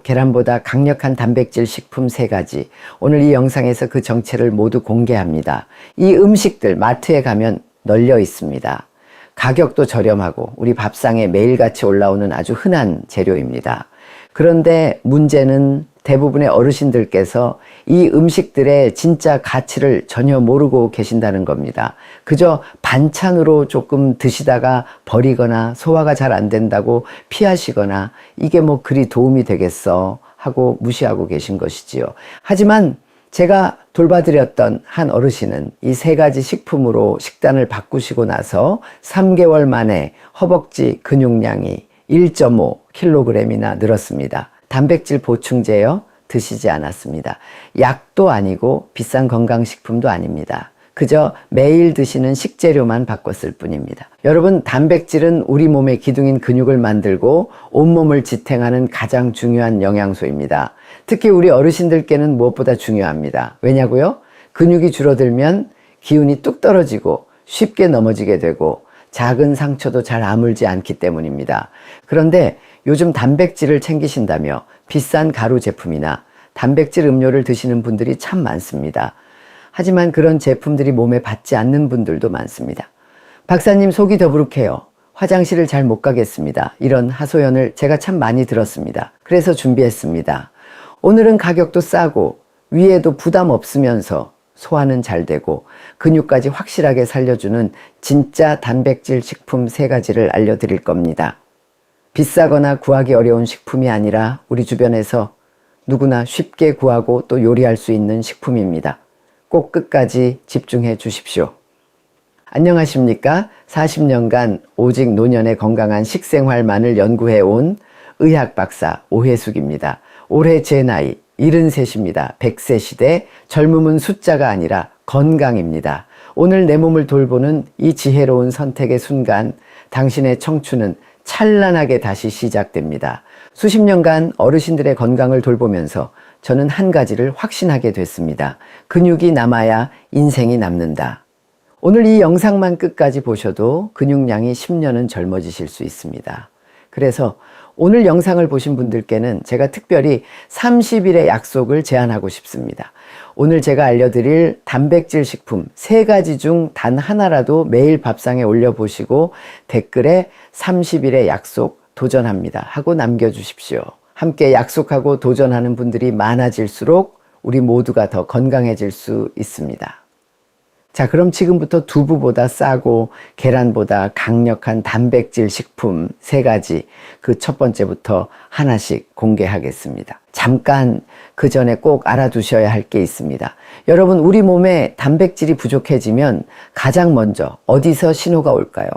계란보다 강력한 단백질 식품 3가지. 오늘 이 영상에서 그 정체를 모두 공개합니다. 이 음식들 마트에 가면 널려 있습니다. 가격도 저렴하고 우리 밥상에 매일같이 올라오는 아주 흔한 재료입니다. 그런데 문제는 대부분의 어르신들께서 이 음식들의 진짜 가치를 전혀 모르고 계신다는 겁니다. 그저 반찬으로 조금 드시다가 버리거나 소화가 잘 안 된다고 피하시거나 이게 뭐 그리 도움이 되겠어 하고 무시하고 계신 것이지요. 하지만 제가 돌봐드렸던 한 어르신은 이 3가지 식품으로 식단을 바꾸시고 나서 3개월 만에 허벅지 근육량이 1.5kg이나 늘었습니다. 단백질 보충제요? 드시지 않았습니다. 약도 아니고 비싼 건강식품도 아닙니다. 그저 매일 드시는 식재료만 바꿨을 뿐입니다. 여러분, 단백질은 우리 몸의 기둥인 근육을 만들고 온몸을 지탱하는 가장 중요한 영양소입니다. 특히 우리 어르신들께는 무엇보다 중요합니다. 왜냐고요? 근육이 줄어들면 기운이 뚝 떨어지고 쉽게 넘어지게 되고 작은 상처도 잘 아물지 않기 때문입니다. 그런데 요즘 단백질을 챙기신다며 비싼 가루 제품이나 단백질 음료를 드시는 분들이 참 많습니다. 하지만 그런 제품들이 몸에 받지 않는 분들도 많습니다. 박사님, 속이 더부룩해요. 화장실을 잘 못 가겠습니다. 이런 하소연을 제가 참 많이 들었습니다. 그래서 준비했습니다. 오늘은 가격도 싸고 위에도 부담 없으면서 소화는 잘 되고 근육까지 확실하게 살려주는 진짜 단백질 식품 3가지를 알려드릴 겁니다. 비싸거나 구하기 어려운 식품이 아니라 우리 주변에서 누구나 쉽게 구하고 또 요리할 수 있는 식품입니다. 꼭 끝까지 집중해 주십시오. 안녕하십니까? 40년간 오직 노년의 건강한 식생활만을 연구해온 의학 박사 오혜숙입니다. 올해 제 나이 73입니다. 100세 시대, 젊음은 숫자가 아니라 건강입니다. 오늘 내 몸을 돌보는 이 지혜로운 선택의 순간, 당신의 청춘은 찬란하게 다시 시작됩니다. 수십 년간 어르신들의 건강을 돌보면서 저는 한 가지를 확신하게 됐습니다. 근육이 남아야 인생이 남는다. 오늘 이 영상만 끝까지 보셔도 근육량이 10년은 젊어지실 수 있습니다. 그래서 오늘 영상을 보신 분들께는 제가 특별히 30일의 약속을 제안하고 싶습니다. 오늘 제가 알려드릴 단백질 식품 3가지 중 단 하나라도 매일 밥상에 올려보시고 댓글에 30일의 약속 도전합니다 하고 남겨주십시오. 함께 약속하고 도전하는 분들이 많아질수록 우리 모두가 더 건강해질 수 있습니다. 자, 그럼 지금부터 두부보다 싸고 계란보다 강력한 단백질 식품 3가지, 그 첫 번째부터 하나씩 공개하겠습니다. 잠깐 그 전에 꼭 알아두셔야 할 게 있습니다. 여러분, 우리 몸에 단백질이 부족해지면 가장 먼저 어디서 신호가 올까요?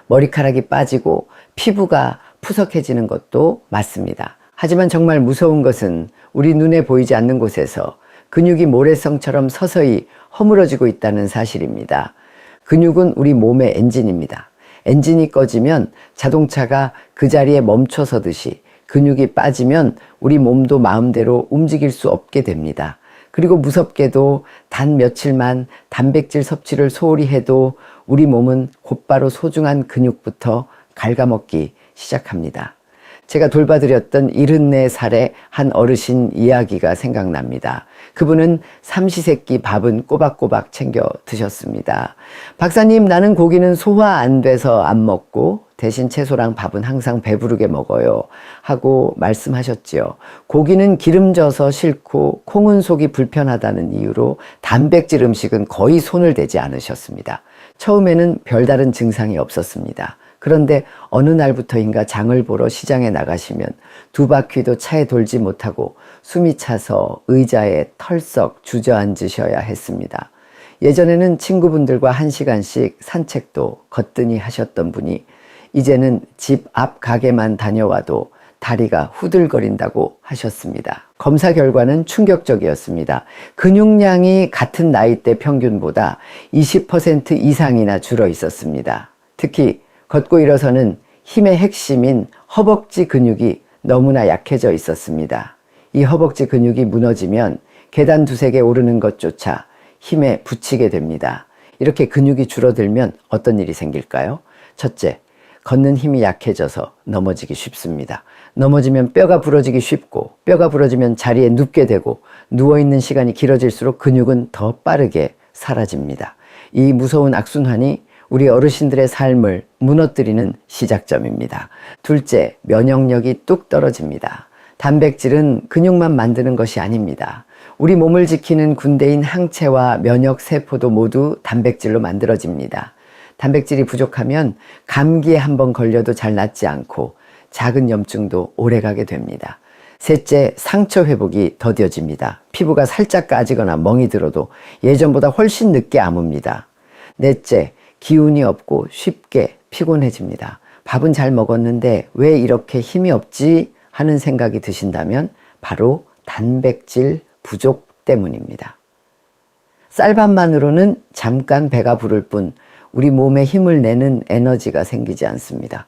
머리카락이 빠지고 피부가 푸석해지는 것도 맞습니다. 하지만 정말 무서운 것은 우리 눈에 보이지 않는 곳에서 근육이 모래성처럼 서서히 허물어지고 있다는 사실입니다. 근육은 우리 몸의 엔진입니다. 엔진이 꺼지면 자동차가 그 자리에 멈춰서듯이 근육이 빠지면 우리 몸도 마음대로 움직일 수 없게 됩니다. 그리고 무섭게도 단 며칠만 단백질 섭취를 소홀히 해도 우리 몸은 곧바로 소중한 근육부터 갉아먹기 시작합니다. 제가 돌봐드렸던 74살의 한 어르신 이야기가 생각납니다. 그분은 삼시세끼 밥은 꼬박꼬박 챙겨 드셨습니다. 박사님, 나는 고기는 소화 안 돼서 안 먹고 대신 채소랑 밥은 항상 배부르게 먹어요 하고 말씀하셨지요. 고기는 기름져서 싫고 콩은 속이 불편하다는 이유로 단백질 음식은 거의 손을 대지 않으셨습니다. 처음에는 별다른 증상이 없었습니다. 그런데 어느 날부터인가 장을 보러 시장에 나가시면 2바퀴도 차에 돌지 못하고 숨이 차서 의자에 털썩 주저앉으셔야 했습니다. 예전에는 친구분들과 1시간씩 산책도 거뜬히 하셨던 분이 이제는 집 앞 가게만 다녀와도 다리가 후들거린다고 하셨습니다. 검사 결과는 충격적이었습니다. 근육량이 같은 나이대 평균보다 20% 이상이나 줄어 있었습니다. 특히 걷고 일어서는 힘의 핵심인 허벅지 근육이 너무나 약해져 있었습니다. 이 허벅지 근육이 무너지면 계단 2-3개 오르는 것조차 힘에 부치게 됩니다. 이렇게 근육이 줄어들면 어떤 일이 생길까요? 첫째, 걷는 힘이 약해져서 넘어지기 쉽습니다. 넘어지면 뼈가 부러지기 쉽고 뼈가 부러지면 자리에 눕게 되고 누워있는 시간이 길어질수록 근육은 더 빠르게 사라집니다. 이 무서운 악순환이 우리 어르신들의 삶을 무너뜨리는 시작점입니다. 둘째, 면역력이 뚝 떨어집니다. 단백질은 근육만 만드는 것이 아닙니다. 우리 몸을 지키는 군대인 항체와 면역세포도 모두 단백질로 만들어집니다. 단백질이 부족하면 감기에 한번 걸려도 잘 낫지 않고 작은 염증도 오래가게 됩니다. 셋째, 상처 회복이 더뎌집니다. 피부가 살짝 까지거나 멍이 들어도 예전보다 훨씬 늦게 아뭅니다. 넷째, 기운이 없고 쉽게 피곤해집니다. 밥은 잘 먹었는데 왜 이렇게 힘이 없지 하는 생각이 드신다면 바로 단백질 부족 때문입니다. 쌀밥만으로는 잠깐 배가 부를 뿐 우리 몸에 힘을 내는 에너지가 생기지 않습니다.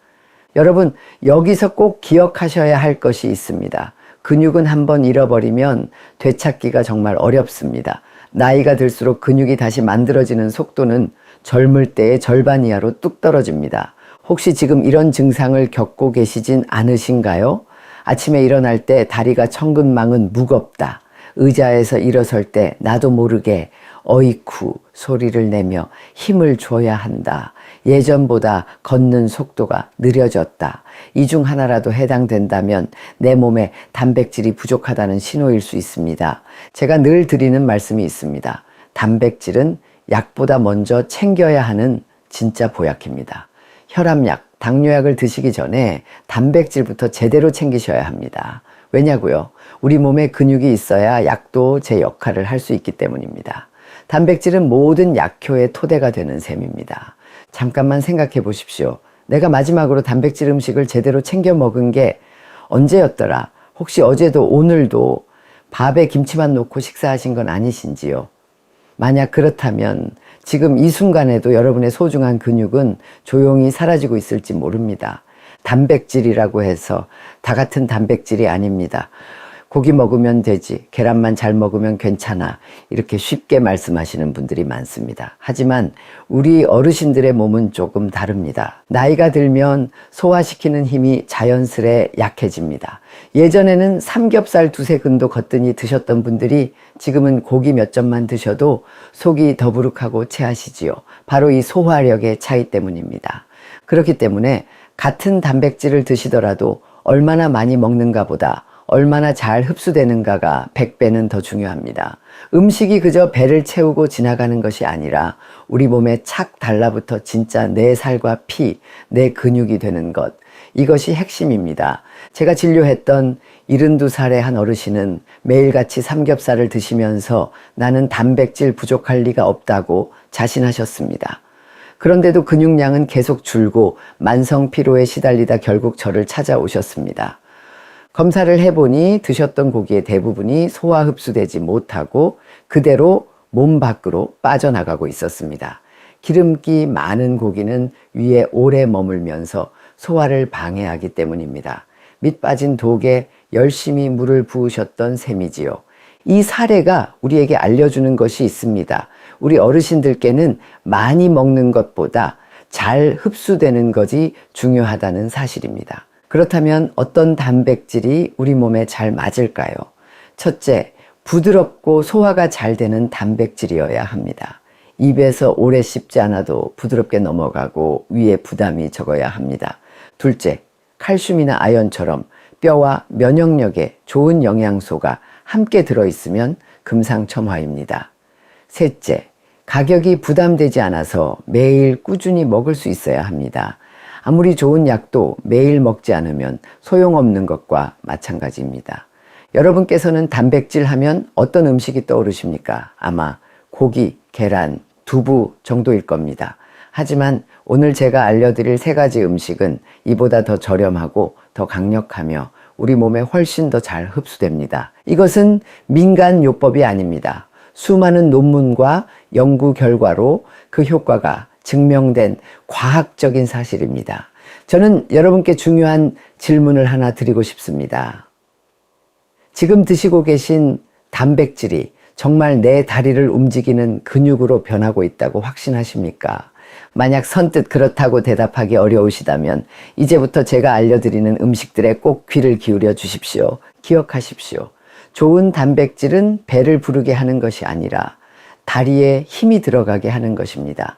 여러분, 여기서 꼭 기억하셔야 할 것이 있습니다. 근육은 한번 잃어버리면 되찾기가 정말 어렵습니다. 나이가 들수록 근육이 다시 만들어지는 속도는 젊을 때의 절반 이하로 뚝 떨어집니다. 혹시 지금 이런 증상을 겪고 계시진 않으신가요? 아침에 일어날 때 다리가 천근만근 무겁다. 의자에서 일어설 때 나도 모르게 어이쿠 소리를 내며 힘을 줘야 한다. 예전보다 걷는 속도가 느려졌다. 이 중 하나라도 해당된다면 내 몸에 단백질이 부족하다는 신호일 수 있습니다. 제가 늘 드리는 말씀이 있습니다. 단백질은 약보다 먼저 챙겨야 하는 진짜 보약입니다. 혈압약, 당뇨약을 드시기 전에 단백질부터 제대로 챙기셔야 합니다. 왜냐고요? 우리 몸에 근육이 있어야 약도 제 역할을 할 수 있기 때문입니다. 단백질은 모든 약효의 토대가 되는 셈입니다. 잠깐만 생각해 보십시오. 내가 마지막으로 단백질 음식을 제대로 챙겨 먹은 게 언제였더라? 혹시 어제도 오늘도 밥에 김치만 넣고 식사하신 건 아니신지요? 만약 그렇다면 지금 이 순간에도 여러분의 소중한 근육은 조용히 사라지고 있을지 모릅니다. 단백질이라고 해서 다 같은 단백질이 아닙니다. 고기 먹으면 되지, 계란만 잘 먹으면 괜찮아, 이렇게 쉽게 말씀하시는 분들이 많습니다. 하지만 우리 어르신들의 몸은 조금 다릅니다. 나이가 들면 소화시키는 힘이 자연스레 약해집니다. 예전에는 삼겹살 두세 근도 거뜬히 드셨던 분들이 지금은 고기 몇 점만 드셔도 속이 더부룩하고 체하시지요. 바로 이 소화력의 차이 때문입니다. 그렇기 때문에 같은 단백질을 드시더라도 얼마나 많이 먹는가 보다 얼마나 잘 흡수되는가가 100배는 더 중요합니다. 음식이 그저 배를 채우고 지나가는 것이 아니라 우리 몸에 착 달라붙어 진짜 내 살과 피, 내 근육이 되는 것, 이것이 핵심입니다. 제가 진료했던 72살의 한 어르신은 매일같이 삼겹살을 드시면서 나는 단백질 부족할 리가 없다고 자신하셨습니다. 그런데도 근육량은 계속 줄고 만성 피로에 시달리다 결국 저를 찾아오셨습니다. 검사를 해보니 드셨던 고기의 대부분이 소화 흡수되지 못하고 그대로 몸 밖으로 빠져나가고 있었습니다. 기름기 많은 고기는 위에 오래 머물면서 소화를 방해하기 때문입니다. 밑 빠진 독에 열심히 물을 부으셨던 셈이지요. 이 사례가 우리에게 알려주는 것이 있습니다. 우리 어르신들께는 많이 먹는 것보다 잘 흡수되는 것이 중요하다는 사실입니다. 그렇다면 어떤 단백질이 우리 몸에 잘 맞을까요? 첫째, 부드럽고 소화가 잘 되는 단백질이어야 합니다. 입에서 오래 씹지 않아도 부드럽게 넘어가고 위에 부담이 적어야 합니다. 둘째, 칼슘이나 아연처럼 뼈와 면역력에 좋은 영양소가 함께 들어있으면 금상첨화입니다. 셋째, 가격이 부담되지 않아서 매일 꾸준히 먹을 수 있어야 합니다. 아무리 좋은 약도 매일 먹지 않으면 소용없는 것과 마찬가지입니다. 여러분께서는 단백질 하면 어떤 음식이 떠오르십니까? 아마 고기, 계란, 두부 정도일 겁니다. 하지만 오늘 제가 알려드릴 세 가지 음식은 이보다 더 저렴하고 더 강력하며 우리 몸에 훨씬 더 잘 흡수됩니다. 이것은 민간요법이 아닙니다. 수많은 논문과 연구 결과로 그 효과가 증명된 과학적인 사실입니다. 저는 여러분께 중요한 질문을 하나 드리고 싶습니다. 지금 드시고 계신 단백질이 정말 내 다리를 움직이는 근육으로 변하고 있다고 확신하십니까? 만약 선뜻 그렇다고 대답하기 어려우시다면 이제부터 제가 알려드리는 음식들에 꼭 귀를 기울여 주십시오. 기억하십시오. 좋은 단백질은 배를 부르게 하는 것이 아니라 다리에 힘이 들어가게 하는 것입니다.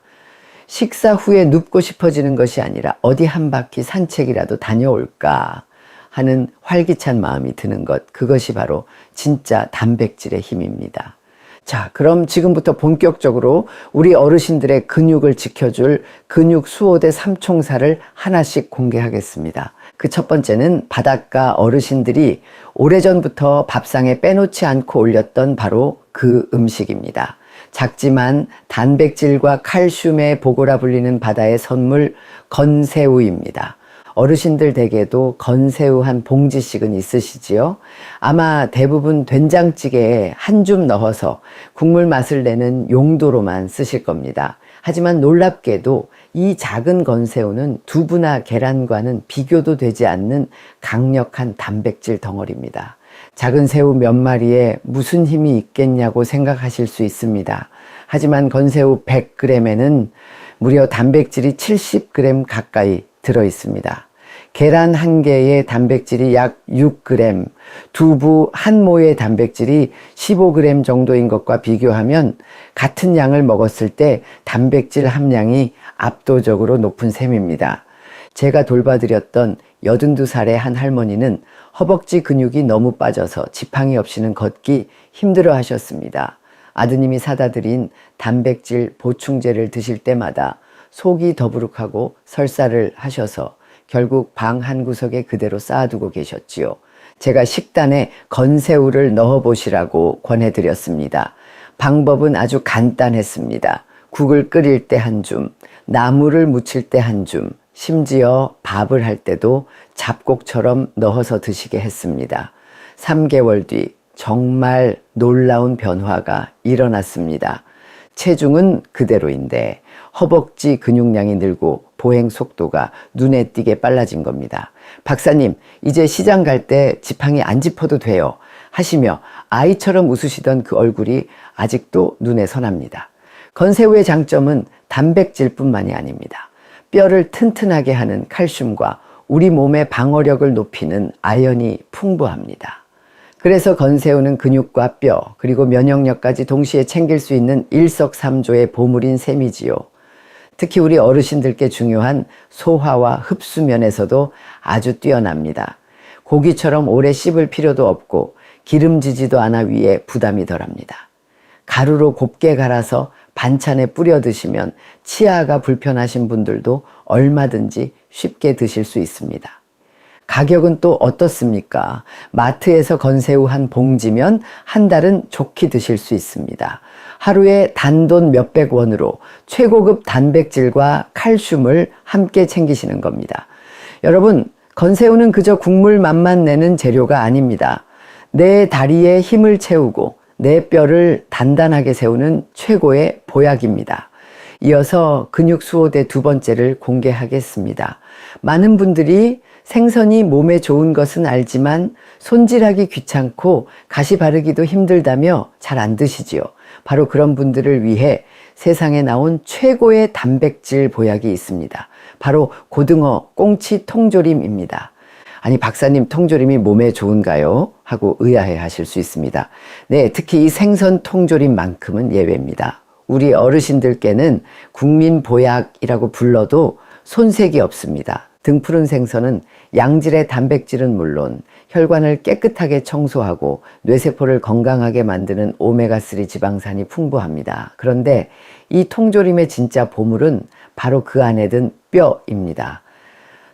식사 후에 눕고 싶어지는 것이 아니라 어디 한 바퀴 산책이라도 다녀올까 하는 활기찬 마음이 드는 것, 그것이 바로 진짜 단백질의 힘입니다. 자, 그럼 지금부터 본격적으로 우리 어르신들의 근육을 지켜줄 근육 수호대 삼총사를 하나씩 공개하겠습니다. 그 첫 번째는 바닷가 어르신들이 오래전부터 밥상에 빼놓지 않고 올렸던 바로 그 음식입니다. 작지만 단백질과 칼슘의 보고라 불리는 바다의 선물 건새우입니다. 어르신들 댁에도 건새우 한 봉지씩은 있으시지요? 아마 대부분 된장찌개에 한 줌 넣어서 국물 맛을 내는 용도로만 쓰실 겁니다. 하지만 놀랍게도 이 작은 건새우는 두부나 계란과는 비교도 되지 않는 강력한 단백질 덩어리입니다. 작은 새우 몇 마리에 무슨 힘이 있겠냐고 생각하실 수 있습니다. 하지만 건새우 100g에는 무려 단백질이 70g 가까이 들어 있습니다. 계란 한 개의 단백질이 약 6g, 두부 한 모의 단백질이 15g 정도인 것과 비교하면 같은 양을 먹었을 때 단백질 함량이 압도적으로 높은 셈입니다. 제가 돌봐드렸던 82살의 한 할머니는 허벅지 근육이 너무 빠져서 지팡이 없이는 걷기 힘들어 하셨습니다. 아드님이 사다 드린 단백질 보충제를 드실 때마다 속이 더부룩하고 설사를 하셔서 결국 방 한 구석에 그대로 쌓아두고 계셨지요. 제가 식단에 건새우를 넣어보시라고 권해드렸습니다. 방법은 아주 간단했습니다. 국을 끓일 때 한 줌, 나물을 무칠 때 한 줌, 심지어 밥을 할 때도 잡곡처럼 넣어서 드시게 했습니다. 3개월 뒤 정말 놀라운 변화가 일어났습니다. 체중은 그대로인데 허벅지 근육량이 늘고 보행 속도가 눈에 띄게 빨라진 겁니다. 박사님, 이제 시장 갈 때 지팡이 안 짚어도 돼요 하시며 아이처럼 웃으시던 그 얼굴이 아직도 눈에 선합니다. 건새우의 장점은 단백질뿐만이 아닙니다. 뼈를 튼튼하게 하는 칼슘과 우리 몸의 방어력을 높이는 아연이 풍부합니다. 그래서 건새우는 근육과 뼈 그리고 면역력까지 동시에 챙길 수 있는 일석삼조의 보물인 셈이지요. 특히 우리 어르신들께 중요한 소화와 흡수 면에서도 아주 뛰어납니다. 고기처럼 오래 씹을 필요도 없고 기름지지도 않아 위에 부담이 덜합니다. 가루로 곱게 갈아서 반찬에 뿌려 드시면 치아가 불편하신 분들도 얼마든지 쉽게 드실 수 있습니다. 가격은 또 어떻습니까? 마트에서 건새우 한 봉지면 한 달은 좋게 드실 수 있습니다. 하루에 단돈 몇백 원으로 최고급 단백질과 칼슘을 함께 챙기시는 겁니다. 여러분, 건새우는 그저 국물 맛만 내는 재료가 아닙니다. 내 다리에 힘을 채우고 내 뼈를 단단하게 세우는 최고의 보약입니다. 이어서 근육 수호대 두 번째를 공개하겠습니다. 많은 분들이 생선이 몸에 좋은 것은 알지만 손질하기 귀찮고 가시 바르기도 힘들다며 잘 안 드시지요. 바로 그런 분들을 위해 세상에 나온 최고의 단백질 보약이 있습니다. 바로 고등어 꽁치 통조림입니다. 아니, 박사님, 통조림이 몸에 좋은가요? 하고 의아해 하실 수 있습니다. 네, 특히 이 생선 통조림만큼은 예외입니다. 우리 어르신들께는 국민 보약이라고 불러도 손색이 없습니다. 등푸른 생선은 양질의 단백질은 물론 혈관을 깨끗하게 청소하고 뇌세포를 건강하게 만드는 오메가3 지방산이 풍부합니다. 그런데 이 통조림의 진짜 보물은 바로 그 안에 든 뼈입니다.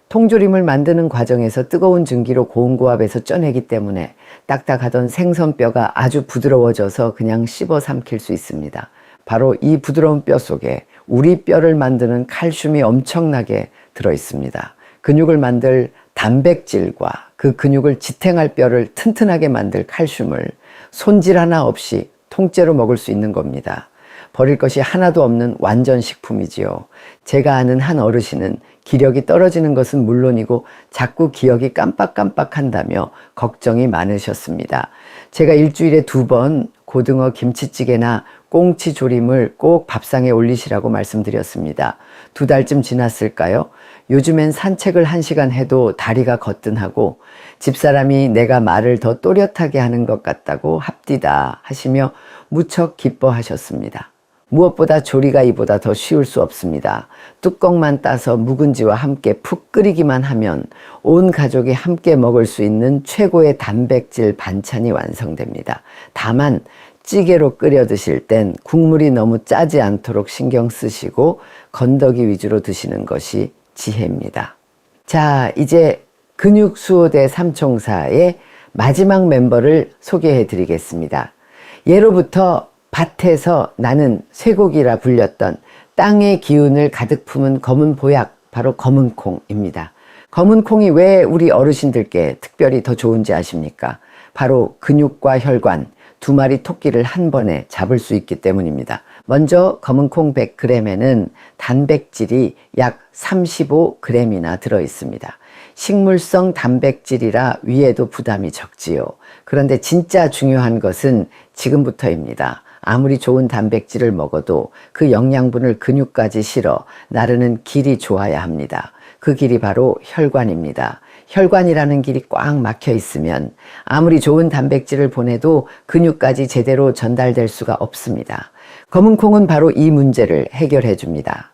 통조림을 만드는 과정에서 뜨거운 증기로 고온고압에서 쪄내기 때문에 딱딱하던 생선뼈가 아주 부드러워져서 그냥 씹어 삼킬 수 있습니다. 바로 이 부드러운 뼈 속에 우리 뼈를 만드는 칼슘이 엄청나게 들어 있습니다. 근육을 만들 단백질과 그 근육을 지탱할 뼈를 튼튼하게 만들 칼슘을 손질 하나 없이 통째로 먹을 수 있는 겁니다. 버릴 것이 하나도 없는 완전 식품이지요. 제가 아는 한 어르신은 기력이 떨어지는 것은 물론이고 자꾸 기억이 깜빡깜빡한다며 걱정이 많으셨습니다. 제가 일주일에 2번 고등어 김치찌개나 꽁치 조림을 꼭 밥상에 올리시라고 말씀드렸습니다. 2달쯤 지났을까요? 요즘엔 산책을 1시간 해도 다리가 거뜬하고 집사람이 내가 말을 더 또렷하게 하는 것 같다고 합디다 하시며 무척 기뻐하셨습니다. 무엇보다 조리가 이보다 더 쉬울 수 없습니다. 뚜껑만 따서 묵은지와 함께 푹 끓이기만 하면 온 가족이 함께 먹을 수 있는 최고의 단백질 반찬이 완성됩니다. 다만 찌개로 끓여 드실 땐 국물이 너무 짜지 않도록 신경 쓰시고 건더기 위주로 드시는 것이 지혜입니다. 자, 이제 근육수호대 삼총사의 마지막 멤버를 소개해 드리겠습니다. 예로부터 밭에서 나는 쇠고기라 불렸던 땅의 기운을 가득 품은 검은 보약, 바로 검은 콩입니다. 검은 콩이 왜 우리 어르신들께 특별히 더 좋은지 아십니까? 바로 근육과 혈관, 2마리 토끼를 한 번에 잡을 수 있기 때문입니다. 먼저 검은 콩 100g에는 단백질이 약 35g이나 들어 있습니다. 식물성 단백질이라 위에도 부담이 적지요. 그런데 진짜 중요한 것은 지금부터입니다. 아무리 좋은 단백질을 먹어도 그 영양분을 근육까지 실어 나르는 길이 좋아야 합니다. 그 길이 바로 혈관입니다. 혈관이라는 길이 꽉 막혀 있으면 아무리 좋은 단백질을 보내도 근육까지 제대로 전달될 수가 없습니다. 검은 콩은 바로 이 문제를 해결해 줍니다.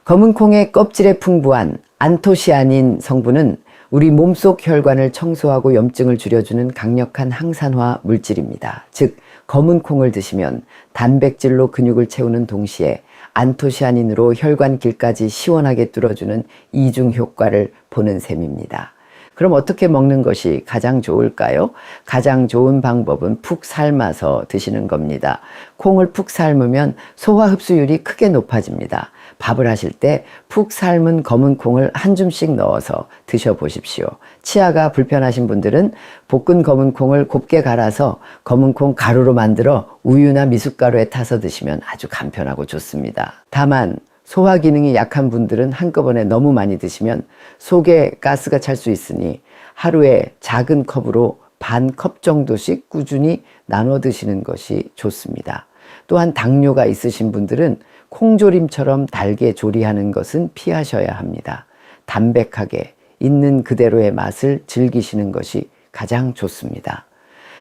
검은 콩의 껍질에 풍부한 안토시아닌 성분은 우리 몸속 혈관을 청소하고 염증을 줄여주는 강력한 항산화 물질입니다. 즉 검은 콩을 드시면 단백질로 근육을 채우는 동시에 안토시아닌으로 혈관 길까지 시원하게 뚫어주는 이중 효과를 보는 셈입니다. 그럼 어떻게 먹는 것이 가장 좋을까요? 가장 좋은 방법은 푹 삶아서 드시는 겁니다. 콩을 푹 삶으면 소화 흡수율이 크게 높아집니다. 밥을 하실 때 푹 삶은 검은 콩을 한 줌씩 넣어서 드셔보십시오. 치아가 불편하신 분들은 볶은 검은 콩을 곱게 갈아서 검은 콩 가루로 만들어 우유나 미숫가루에 타서 드시면 아주 간편하고 좋습니다. 다만 소화 기능이 약한 분들은 한꺼번에 너무 많이 드시면 속에 가스가 찰 수 있으니 하루에 작은 컵으로 반 컵 정도씩 꾸준히 나눠 드시는 것이 좋습니다. 또한 당뇨가 있으신 분들은 콩조림처럼 달게 조리하는 것은 피하셔야 합니다. 담백하게 있는 그대로의 맛을 즐기시는 것이 가장 좋습니다.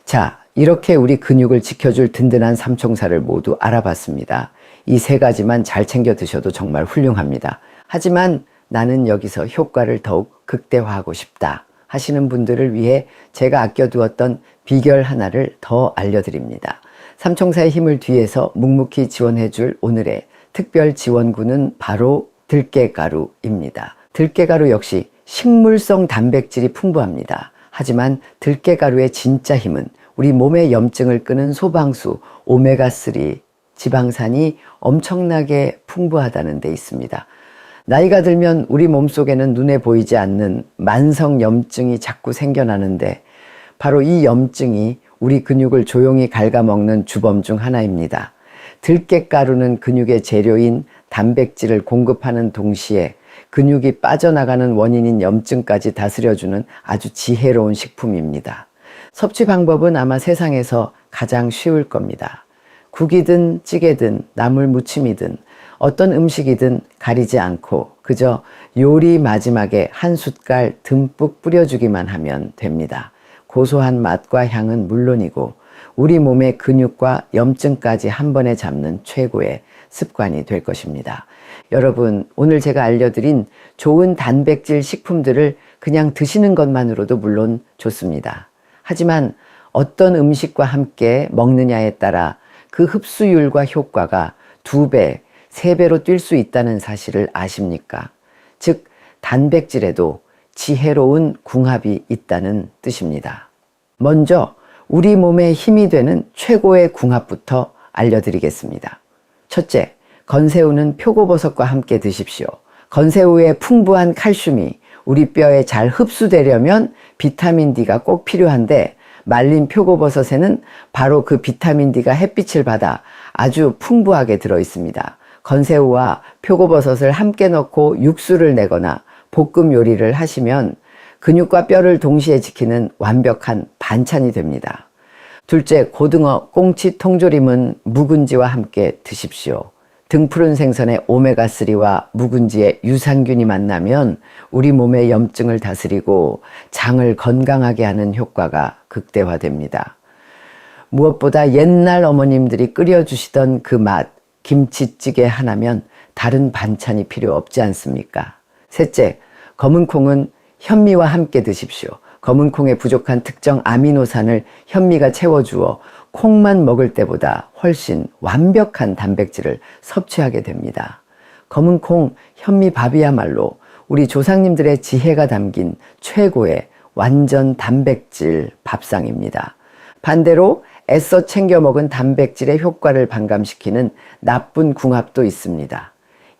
자, 이렇게 우리 근육을 지켜줄 든든한 삼총사를 모두 알아봤습니다. 이 3가지만 잘 챙겨 드셔도 정말 훌륭합니다. 하지만 나는 여기서 효과를 더욱 극대화하고 싶다 하시는 분들을 위해 제가 아껴두었던 비결 하나를 더 알려드립니다. 삼총사의 힘을 뒤에서 묵묵히 지원해줄 오늘의 특별 지원군은 바로 들깨가루입니다. 들깨가루 역시 식물성 단백질이 풍부합니다. 하지만 들깨가루의 진짜 힘은 우리 몸의 염증을 끄는 소방수 오메가3 지방산이 엄청나게 풍부하다는 데 있습니다. 나이가 들면 우리 몸속에는 눈에 보이지 않는 만성 염증이 자꾸 생겨나는데 바로 이 염증이 우리 근육을 조용히 갉아먹는 주범 중 하나입니다. 들깨가루는 근육의 재료인 단백질을 공급하는 동시에 근육이 빠져나가는 원인인 염증까지 다스려주는 아주 지혜로운 식품입니다. 섭취 방법은 아마 세상에서 가장 쉬울 겁니다. 국이든 찌개든 나물 무침이든 어떤 음식이든 가리지 않고 그저 요리 마지막에 한 숟갈 듬뿍 뿌려주기만 하면 됩니다. 고소한 맛과 향은 물론이고 우리 몸의 근육과 염증까지 한 번에 잡는 최고의 습관이 될 것입니다. 여러분, 오늘 제가 알려드린 좋은 단백질 식품들을 그냥 드시는 것만으로도 물론 좋습니다. 하지만 어떤 음식과 함께 먹느냐에 따라 그 흡수율과 효과가 2배, 3배로 뛸 수 있다는 사실을 아십니까? 즉, 단백질에도 지혜로운 궁합이 있다는 뜻입니다. 먼저 우리 몸에 힘이 되는 최고의 궁합부터 알려드리겠습니다. 첫째, 건새우는 표고버섯과 함께 드십시오. 건새우의 풍부한 칼슘이 우리 뼈에 잘 흡수되려면 비타민 D가 꼭 필요한데 말린 표고버섯에는 바로 그 비타민 D가 햇빛을 받아 아주 풍부하게 들어 있습니다. 건새우와 표고버섯을 함께 넣고 육수를 내거나 볶음 요리를 하시면 근육과 뼈를 동시에 지키는 완벽한 반찬이 됩니다. 둘째, 고등어, 꽁치, 통조림은 묵은지와 함께 드십시오. 등푸른 생선의 오메가3와 묵은지의 유산균이 만나면 우리 몸의 염증을 다스리고 장을 건강하게 하는 효과가 극대화됩니다. 무엇보다 옛날 어머님들이 끓여주시던 그 맛, 김치찌개 하나면 다른 반찬이 필요 없지 않습니까? 셋째, 검은 콩은 현미와 함께 드십시오. 검은 콩에 부족한 특정 아미노산을 현미가 채워주어 콩만 먹을 때보다 훨씬 완벽한 단백질을 섭취하게 됩니다. 검은 콩, 현미밥이야말로 우리 조상님들의 지혜가 담긴 최고의 완전 단백질 밥상입니다. 반대로 애써 챙겨 먹은 단백질의 효과를 반감시키는 나쁜 궁합도 있습니다.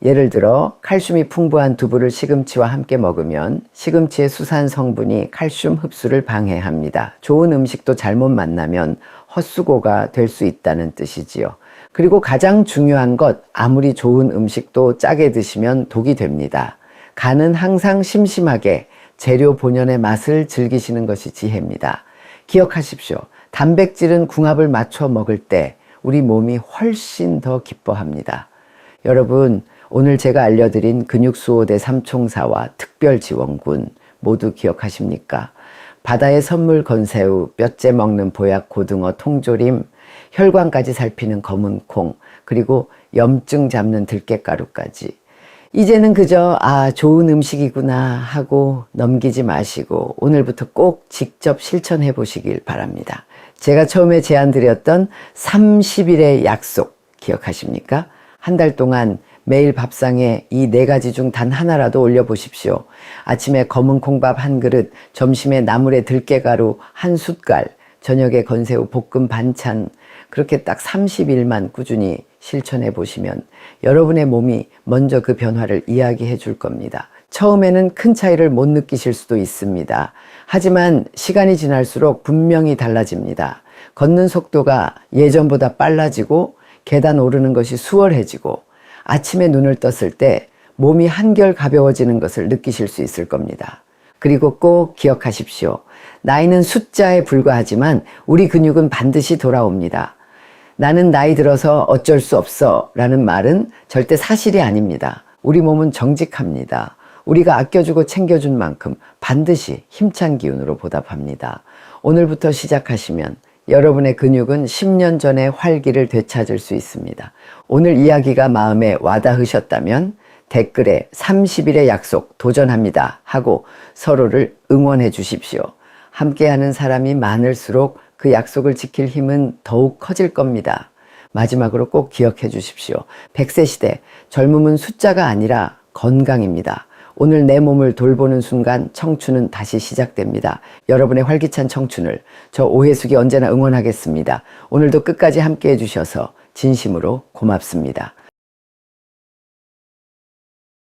예를 들어 칼슘이 풍부한 두부를 시금치와 함께 먹으면 시금치의 수산 성분이 칼슘 흡수를 방해합니다. 좋은 음식도 잘못 만나면 헛수고가 될 수 있다는 뜻이지요. 그리고 가장 중요한 것, 아무리 좋은 음식도 짜게 드시면 독이 됩니다. 간은 항상 심심하게 재료 본연의 맛을 즐기시는 것이 지혜입니다. 기억하십시오. 단백질은 궁합을 맞춰 먹을 때 우리 몸이 훨씬 더 기뻐합니다. 여러분, 오늘 제가 알려드린 근육수호대 삼총사와 특별지원군 모두 기억하십니까? 바다의 선물 건새우, 뼈째 먹는 보약 고등어, 통조림, 혈관까지 살피는 검은 콩, 그리고 염증 잡는 들깨가루까지. 이제는 그저 좋은 음식이구나 하고 넘기지 마시고 오늘부터 꼭 직접 실천해 보시길 바랍니다. 제가 처음에 제안드렸던 30일의 약속 기억하십니까? 한 달 동안 매일 밥상에 이 4가지 중 단 하나라도 올려보십시오. 아침에 검은 콩밥 한 그릇, 점심에 나물에 들깨가루 한 숟갈, 저녁에 건새우 볶음 반찬, 그렇게 딱 30일만 꾸준히 실천해 보시면 여러분의 몸이 먼저 그 변화를 이야기해 줄 겁니다. 처음에는 큰 차이를 못 느끼실 수도 있습니다. 하지만 시간이 지날수록 분명히 달라집니다. 걷는 속도가 예전보다 빨라지고 계단 오르는 것이 수월해지고 아침에 눈을 떴을 때 몸이 한결 가벼워지는 것을 느끼실 수 있을 겁니다. 그리고 꼭 기억하십시오. 나이는 숫자에 불과하지만 우리 근육은 반드시 돌아옵니다. 나는 나이 들어서 어쩔 수 없어 라는 말은 절대 사실이 아닙니다. 우리 몸은 정직합니다. 우리가 아껴주고 챙겨준 만큼 반드시 힘찬 기운으로 보답합니다. 오늘부터 시작하시면 여러분의 근육은 10년 전의 활기를 되찾을 수 있습니다. 오늘 이야기가 마음에 와닿으셨다면 댓글에 30일의 약속 도전합니다 하고 서로를 응원해 주십시오. 함께하는 사람이 많을수록 그 약속을 지킬 힘은 더욱 커질 겁니다. 마지막으로 꼭 기억해 주십시오. 100세 시대, 젊음은 숫자가 아니라 건강입니다. 오늘 내 몸을 돌보는 순간 청춘은 다시 시작됩니다. 여러분의 활기찬 청춘을 저 오혜숙이 언제나 응원하겠습니다. 오늘도 끝까지 함께 해주셔서 진심으로 고맙습니다.